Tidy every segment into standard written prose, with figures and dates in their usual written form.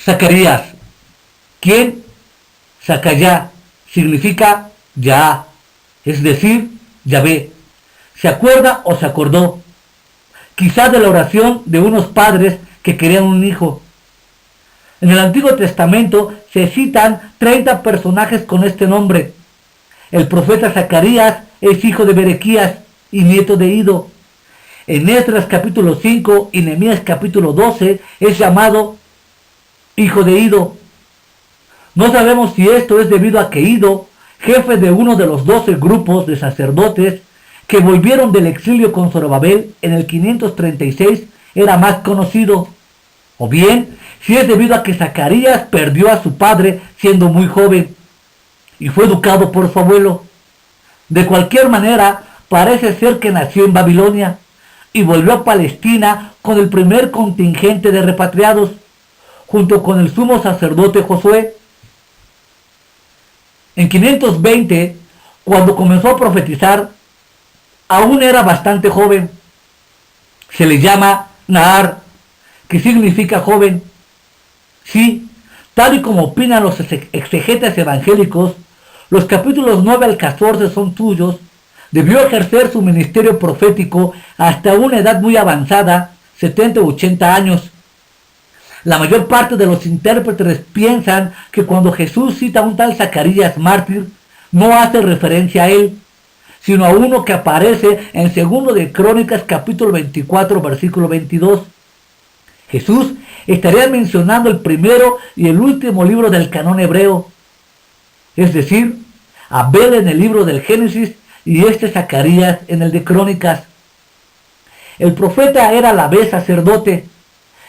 Zacarías. ¿Quién? Zacayá significa ya, es decir, Yahvé. ¿Se acuerda o se acordó? Quizá de la oración de unos padres que querían un hijo. En el Antiguo Testamento se citan 30 personajes con este nombre. El profeta Zacarías es hijo de Berequías y nieto de Ido. En Esdras capítulo 5 y Nehemías capítulo 12 es llamado hijo de Ido. No sabemos si esto es debido a que Ido, jefe de uno de los 12 grupos de sacerdotes que volvieron del exilio con Zorobabel en el 536, era más conocido, o bien si es debido a que Zacarías perdió a su padre siendo muy joven y fue educado por su abuelo. De cualquier manera, parece ser que nació en Babilonia y volvió a Palestina con el primer contingente de repatriados, junto con el sumo sacerdote Josué. En 520, cuando comenzó a profetizar, aún era bastante joven. Se le llama Nahar, que significa joven. Sí, tal y como opinan los exegetas evangélicos, los capítulos 9 al 14 son suyos. Debió ejercer su ministerio profético hasta una edad muy avanzada, 70 u 80 años. La mayor parte de los intérpretes piensan que cuando Jesús cita a un tal Zacarías mártir, no hace referencia a él, sino a uno que aparece en 2 de Crónicas capítulo 24 versículo 22. Jesús estaría mencionando el primero y el último libro del canón hebreo, es decir, Abel en el libro del Génesis y Zacarías en el de Crónicas. El profeta era a la vez sacerdote.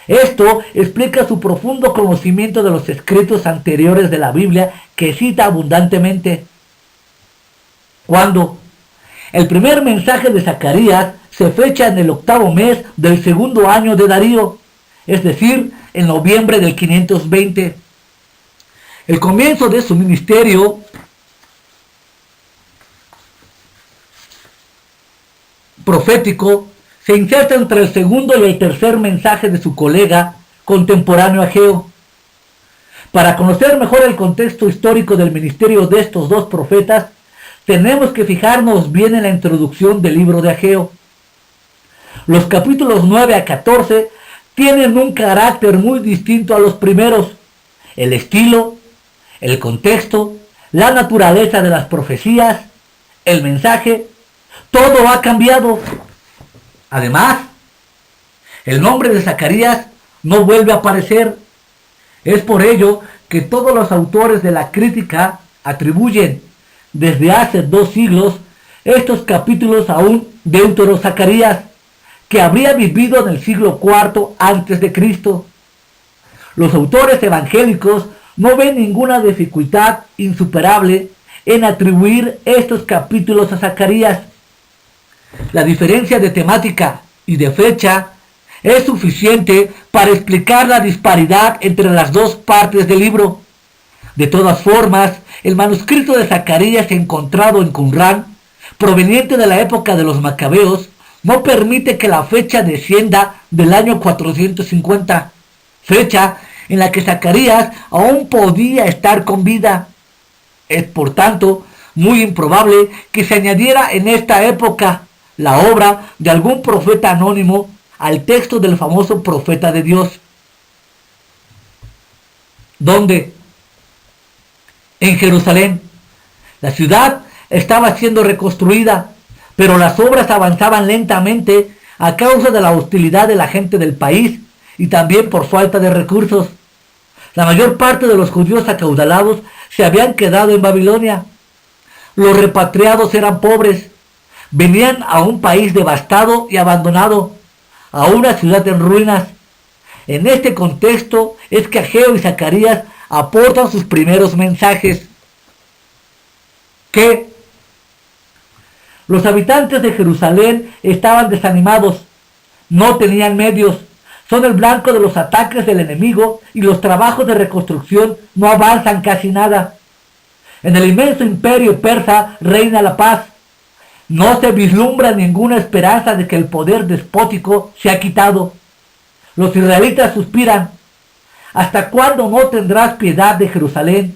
Esto explica su profundo conocimiento de los escritos anteriores de la Biblia que cita abundantemente. ¿Cuándo? El primer mensaje de Zacarías se fecha en el 8º mes del 2º año de Darío, es decir, en noviembre del 520. El comienzo de su ministerio profético se inserta entre el segundo y el tercer mensaje de su colega contemporáneo Ageo. Para conocer mejor el contexto histórico del ministerio de estos dos profetas, tenemos que fijarnos bien en la introducción del libro de Ageo. Los capítulos 9 a 14 tienen un carácter muy distinto a los primeros. El estilo, el contexto, la naturaleza de las profecías, el mensaje, todo ha cambiado. Además, el nombre de Zacarías no vuelve a aparecer. Es por ello que todos los autores de la crítica atribuyen desde hace 2 siglos estos capítulos a un Deutero Zacarías, que habría vivido en el siglo IV antes de Cristo. Los autores evangélicos no ven ninguna dificultad insuperable en atribuir estos capítulos a Zacarías. La diferencia de temática y de fecha es suficiente para explicar la disparidad entre las dos partes del libro. De todas formas, el manuscrito de Zacarías encontrado en Qumrán, proveniente de la época de los macabeos, no permite que la fecha descienda del año 450, fecha en la que Zacarías aún podía estar con vida. Es por tanto muy improbable que se añadiera en esta época la obra de algún profeta anónimo al texto del famoso profeta de Dios. ¿Dónde? En Jerusalén. La ciudad estaba siendo reconstruida, pero las obras avanzaban lentamente a causa de la hostilidad de la gente del país y también por falta de recursos. La mayor parte de los judíos acaudalados se habían quedado en Babilonia. Los repatriados eran pobres. Venían a un país devastado y abandonado, a una ciudad en ruinas. En este contexto es que Ageo y Zacarías aportan sus primeros mensajes. ¿Qué? Los habitantes de Jerusalén estaban desanimados, no tenían medios, son el blanco de los ataques del enemigo y los trabajos de reconstrucción no avanzan casi nada. En el inmenso imperio persa reina la paz. No se vislumbra ninguna esperanza de que el poder despótico se ha quitado. Los israelitas suspiran. ¿hasta cuándo no tendrás piedad de Jerusalén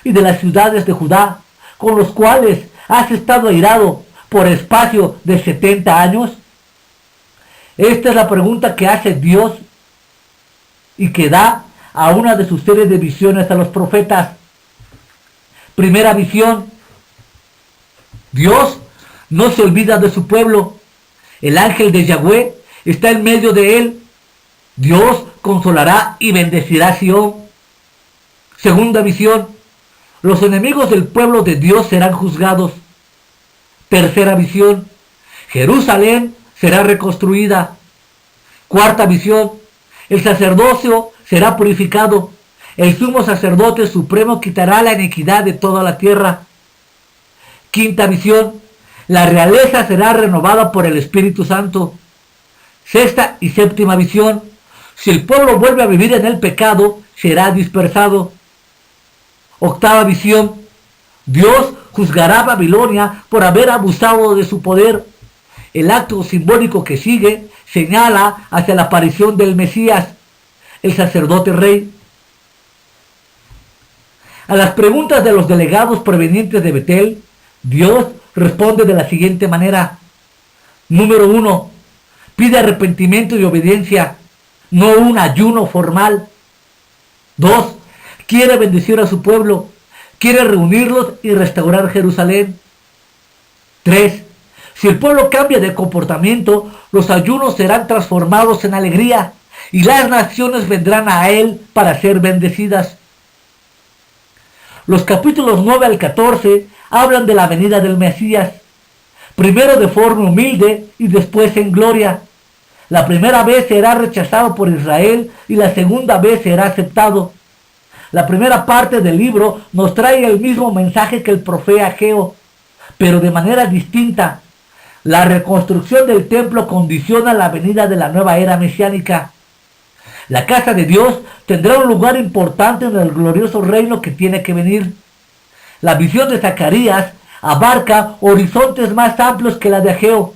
y de las ciudades de Judá, con los cuales has estado airado por espacio de 70 años? Esta es la pregunta que hace Dios y que da a una de sus series de visiones a los profetas. Primera visión: Dios no se olvida de su pueblo. El ángel de Yahweh está en medio de él. Dios consolará y bendecirá a Sión. Segunda visión: los enemigos del pueblo de Dios serán juzgados. Tercera visión: Jerusalén será reconstruida. Cuarta visión: el sacerdocio será purificado. El sumo sacerdote supremo quitará la iniquidad de toda la tierra. Quinta visión: la realeza será renovada por el Espíritu Santo. Sexta y séptima visión: si el pueblo vuelve a vivir en el pecado, será dispersado. Octava visión: Dios juzgará a Babilonia por haber abusado de su poder. El acto simbólico que sigue señala hacia la aparición del Mesías, el sacerdote rey. A las preguntas de los delegados provenientes de Betel, Dios responde de la siguiente manera. Número 1. Pide arrepentimiento y obediencia, no un ayuno formal. 2. Quiere bendecir a su pueblo, quiere reunirlos y restaurar Jerusalén. 3. Si el pueblo cambia de comportamiento, los ayunos serán transformados en alegría y las naciones vendrán a él para ser bendecidas. Los capítulos 9 al 14 hablan de la venida del Mesías, primero de forma humilde y después en gloria. La primera vez será rechazado por Israel y la segunda vez será aceptado. La primera parte del libro nos trae el mismo mensaje que el profeta Ageo, pero de manera distinta. La reconstrucción del templo condiciona la venida de la nueva era mesiánica. La casa de Dios tendrá un lugar importante en el glorioso reino que tiene que venir. La visión de Zacarías abarca horizontes más amplios que la de Ageo.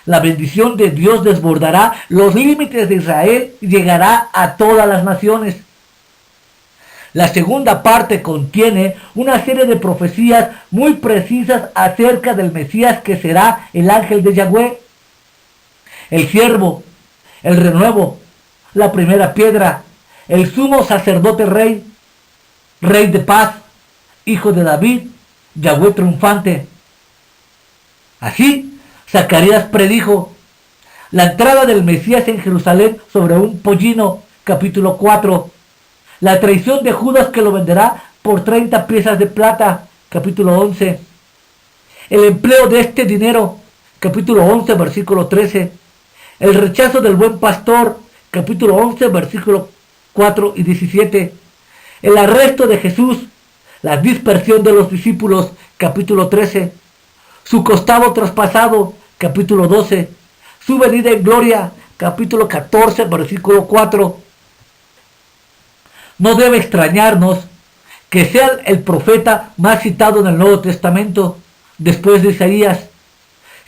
La bendición de Dios desbordará los límites de Israel y llegará a todas las naciones. La segunda parte contiene una serie de profecías muy precisas acerca del Mesías que será el ángel de Yahweh, el siervo, el renuevo, la primera piedra, el sumo sacerdote rey, rey de paz, hijo de David, Yahweh triunfante. Así, Zacarías predijo la entrada del Mesías en Jerusalén sobre un pollino, capítulo 4. La traición de Judas que lo venderá por 30 piezas de plata, capítulo 11. El empleo de este dinero, capítulo 11, versículo 13. El rechazo del buen pastor, capítulo 11, versículo 4 y 17. El arresto de Jesús, la dispersión de los discípulos, capítulo 13. Su costado traspasado, capítulo 12. Su venida en gloria, capítulo 14, versículo 4. No debe extrañarnos que sea el profeta más citado en el Nuevo Testamento, después de Isaías.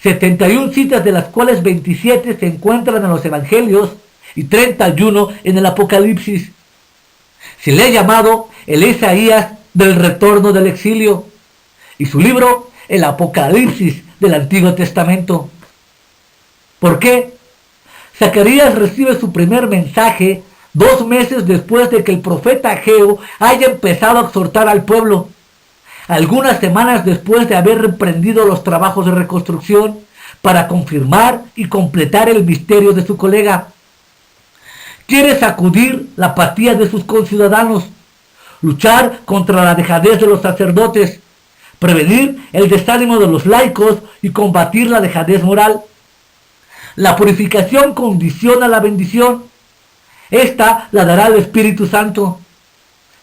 71 citas, de las cuales 27 se encuentran en los Evangelios y 31 en el Apocalipsis. Se le ha llamado el Isaías del retorno del exilio y su libro el Apocalipsis del Antiguo Testamento. ¿Por qué? Zacarías recibe su primer mensaje 2 meses después de que el profeta Ageo haya empezado a exhortar al pueblo, algunas semanas después de haber reprendido los trabajos de reconstrucción para confirmar y completar el misterio de su colega. Quiere sacudir la apatía de sus conciudadanos, luchar contra la dejadez de los sacerdotes, prevenir el desánimo de los laicos y combatir la dejadez moral. La purificación condiciona la bendición. Esta la dará el Espíritu Santo.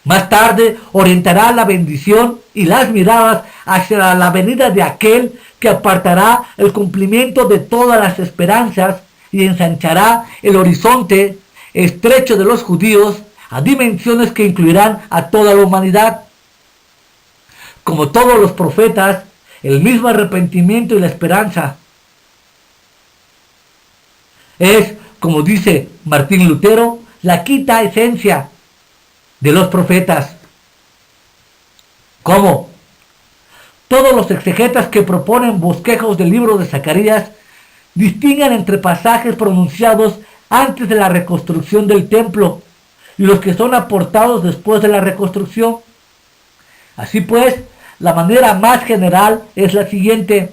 Más tarde orientará la bendición y las miradas hacia la venida de aquel que apartará el cumplimiento de todas las esperanzas y ensanchará el horizonte estrecho de los judíos a dimensiones que incluirán a toda la humanidad. Como todos los profetas, el mismo arrepentimiento y la esperanza es, como dice Martín Lutero, la quinta esencia de los profetas. ¿Cómo? Todos los exegetas que proponen bosquejos del libro de Zacarías distinguen entre pasajes pronunciados antes de la reconstrucción del templo y los que son aportados después de la reconstrucción. Así pues, la manera más general es la siguiente.